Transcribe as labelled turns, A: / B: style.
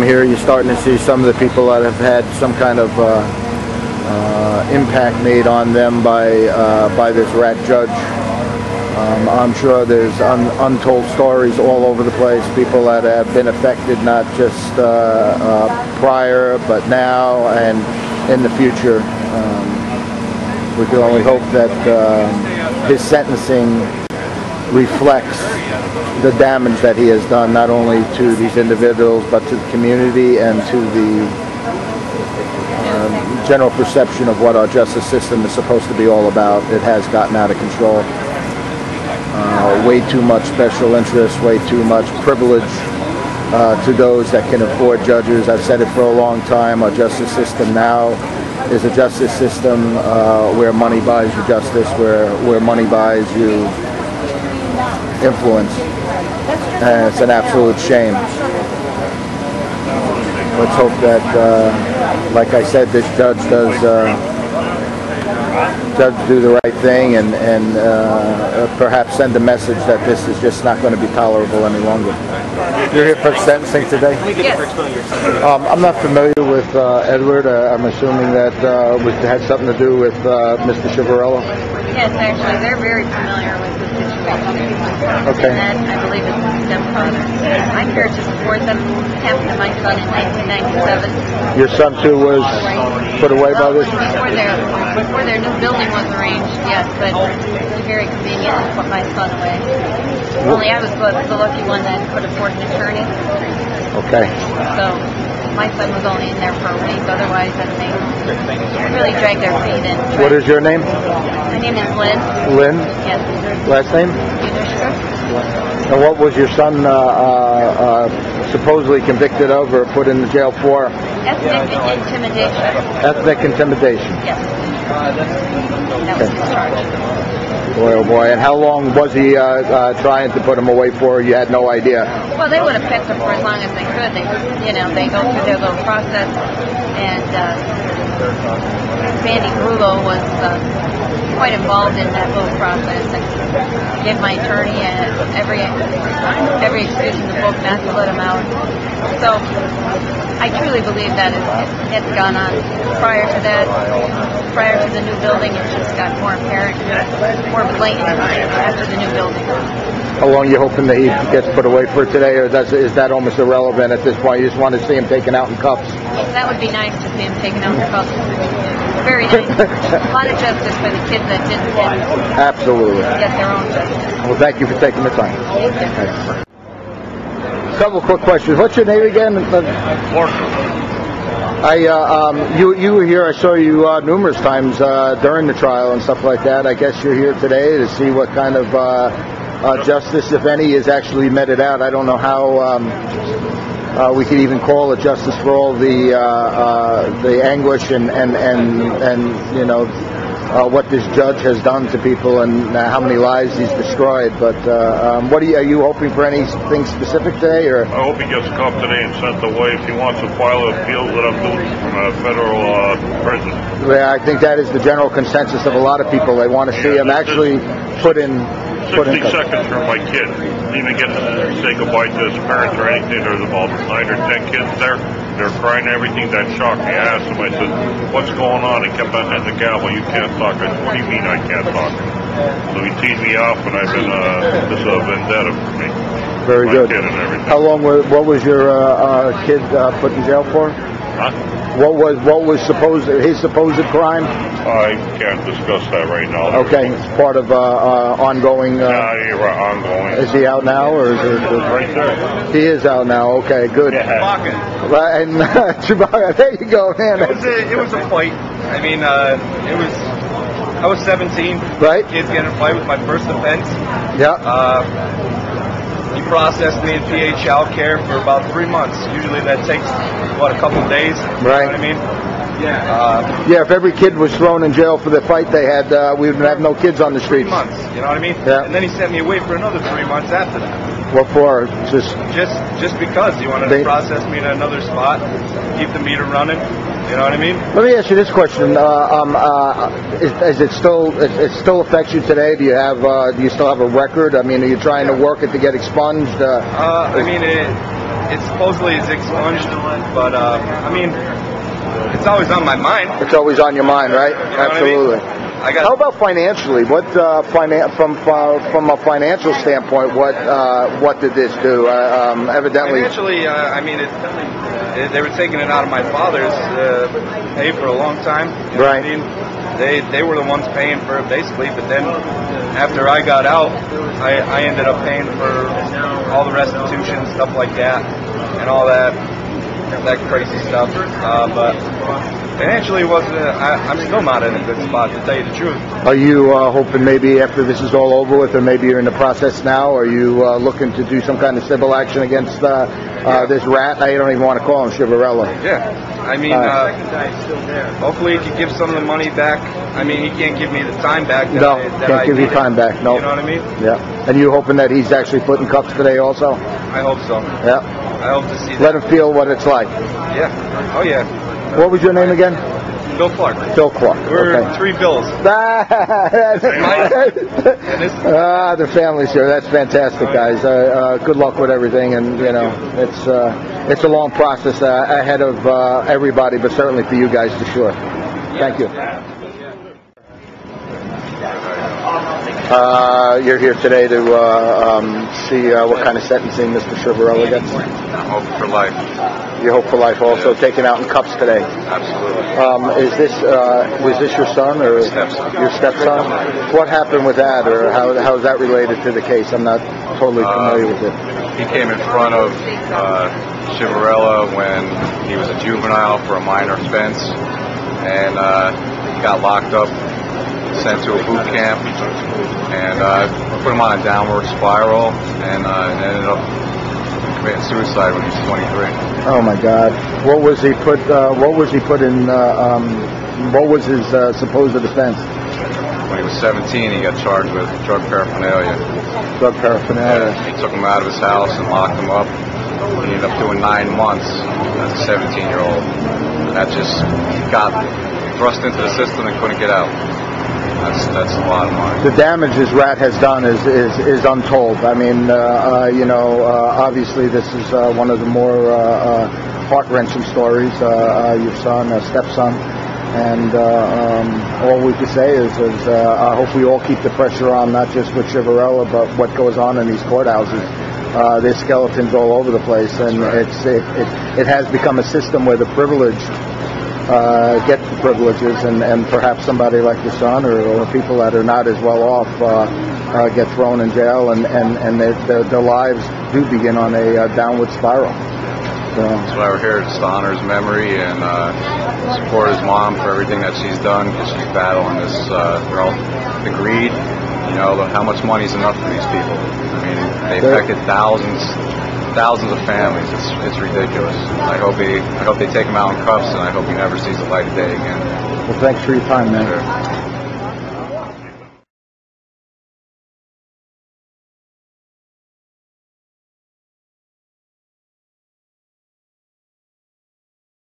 A: here you're starting to see some of the people that have had some kind of impact made on them by this rat judge. I'm sure there's untold stories all over the place, people that have been affected not just prior, but now and in the future. We can only hope that his sentencing reflects the damage that he has done, not only to these individuals, but to the community and to the general perception of what our justice system is supposed to be all about. It has gotten out of control. Way too much special interest, way too much privilege to those that can afford judges. I've said it for a long time. Our justice system now is a justice system where money buys you justice, where money buys you influence. And it's an absolute shame. Let's hope that, like I said, this judge does do the right thing and perhaps send a message that this is just not going to be tolerable any longer. You're here for sentencing today?
B: Yes.
A: I'm not familiar with Edward. I'm assuming that it had something to do with Mr. Ciavarella?
B: Yes, actually, they're very familiar with the situation.
A: Okay.
B: And I believe it's his stepfather. I'm here to support them. It happened to my son in 1997.
A: Your son, too, was put away by this?
B: Before their new building was arranged, yes, but it was very convenient to put my son away. Only I was the lucky one that could afford an attorney.
A: Okay.
B: So my son was only in there for a week. Otherwise, they really dragged their feet in.
A: What is your name?
B: My name is Lynn.
A: Lynn?
B: Yes.
A: Last name? And what was your son supposedly convicted of or put in the jail for?
B: Ethnic intimidation.
A: Ethnic intimidation.
B: Yes. That was his charge.
A: Boy, oh boy. And how long was he trying to put him away for? You had no idea.
B: Well, they would have kept him for as long as they could. They go through their little process. And Sandy Grullo was quite involved in that little process and gave my attorney every excuse in the book not to let him out. So I truly believe that it's gone on. Prior to the new building, it just got more apparent, more blatant after the new building.
A: How long are you hoping that he gets put away for today, or is that almost irrelevant at this point? You just want to see him taken out in cuffs?
B: That would be nice to see him taken out in cuffs. Very nice. A lot of justice for the kids that didn't
A: Absolutely.
B: Get their own justice.
A: Well, thank you for taking the time.
B: Thank you.
A: Thanks. Couple quick questions. What's your name again? You were here. I saw you numerous times during the trial and stuff like that. I guess you're here today to see what kind of justice, if any, is actually meted out. I don't know how we could even call it justice for all the anguish and you know what this judge has done to people and how many lives he's destroyed. But are you hoping for anything specific today? Or
C: I hope he gets caught today and sent away. If he wants to file an appeal, let him do it from a federal prison.
A: Yeah, I think that is the general consensus of a lot of people. They want to see him actually put in
C: 60 seconds for my kid. Didn't even get to say goodbye to his parents or anything. There's about 9 or 10 kids there. They're crying and everything. That shocked me. I asked him, I said, what's going on? He kept on hitting the gavel. You can't talk. I said, what do you mean I can't talk? So he teed me off, and I've been, this is a vendetta for me.
A: Very
C: my
A: good.
C: Kid and everything.
A: How long what was your kid put in jail for?
C: Huh?
A: What was his supposed crime?
C: I can't discuss that right now.
A: Okay, it's part of ongoing.
C: Ongoing.
A: Is he out now, or is it
C: right there?
A: He is out now. Okay, good.
C: Yeah.
A: Right, and Chewbacca, there you go, man.
D: It was a fight. I mean, I was 17.
A: Right.
D: Kids getting in a fight with my first offense.
A: Yeah.
D: He processed me in PA child care for about 3 months. Usually that takes, a couple of days.
A: Right.
D: You know what I mean? Yeah.
A: Yeah, if every kid was thrown in jail for the fight they had, we would have no kids on the
D: 3
A: streets.
D: months, you know what I mean?
A: Yeah.
D: And then he sent me away for another 3 months after that.
A: What for? Just
D: because he wanted to process me to another spot, keep the meter running. You know what I mean?
A: Let me ask you this question: is it still affects you today? Do you still have a record? I mean, are you trying to work it to get expunged?
D: I mean, It's supposedly it's expunged, but I mean, it's always on my mind.
A: It's always on your mind, right?
D: You know
A: Absolutely.
D: what I mean?
A: How about financially? What from a financial standpoint? What did this do? Evidently,
D: financially, I mean, they were taking it out of my father's pay for a long time. You know
A: right.
D: what I mean? They were the ones paying for it basically, but then after I got out, I ended up paying for all the restitution, stuff like that, and all that crazy stuff. But financially, I'm still not in a good spot, to tell you the truth.
A: Are you hoping maybe after this is all over with, or maybe you're in the process now, are you looking to do some kind of civil action against this rat? I don't even want to call him Ciavarella.
D: Yeah. I mean, hopefully he can give some of the money back. I mean, he can't give me the time back.
A: Can't give you time back. No.
D: You know what I mean?
A: Yeah. And you hoping that he's actually put in cuffs today also?
D: I hope so.
A: Yeah.
D: I hope to see that.
A: Let him feel what it's like.
D: Yeah. Oh, yeah.
A: What was your name again?
D: Bill Clark.
A: Bill Clark.
D: We're
A: okay.
D: 3 Bills.
A: The family's here. That's fantastic, guys. Good luck with everything, and you know, it's a long process ahead of everybody, but certainly for you guys for sure. Thank you. You're here today to see what kind of sentencing Mr. Ciavarella gets.
E: I hope for life.
A: You hope for life also, taken out in cuffs today.
E: Absolutely.
A: Was this your son or
E: Stepson.
A: your stepson? What happened with that, or how is that related to the case? I'm not totally familiar with it.
E: He came in front of Ciavarella when he was a juvenile for a minor offense, and he got locked up, sent to a boot camp, and put him on a downward spiral, and ended up committing suicide when he was 23.
A: Oh my God! What was he put? What was he put in? What was his supposed offense?
E: When he was 17, he got charged with drug paraphernalia.
A: Drug paraphernalia.
E: He took him out of his house and locked him up. He ended up doing 9 months as a 17-year-old. That just got thrust into the system and couldn't get out. That's the bottom line.
A: The damage this rat has done is untold. I mean, obviously this is one of the more heart-wrenching stories. Your son, stepson, and all we can say is I hope we all keep the pressure on, not just with Ciavarella, but what goes on in these courthouses. There's skeletons all over the place, and it has become a system where the privileged get the privileges, and perhaps somebody like your son or people that are not as well off get thrown in jail, and their lives do begin on a downward spiral. So
E: that's why we're here, just to honor his memory and support his mom for everything that she's done, because she's battling this, the greed. You know, how much money is enough for these people? I mean, they affected thousands of families. It's ridiculous. I hope they take him out in cuffs, and I hope he never sees the light of day again.
A: Well, thanks for your time, man.
E: Sure.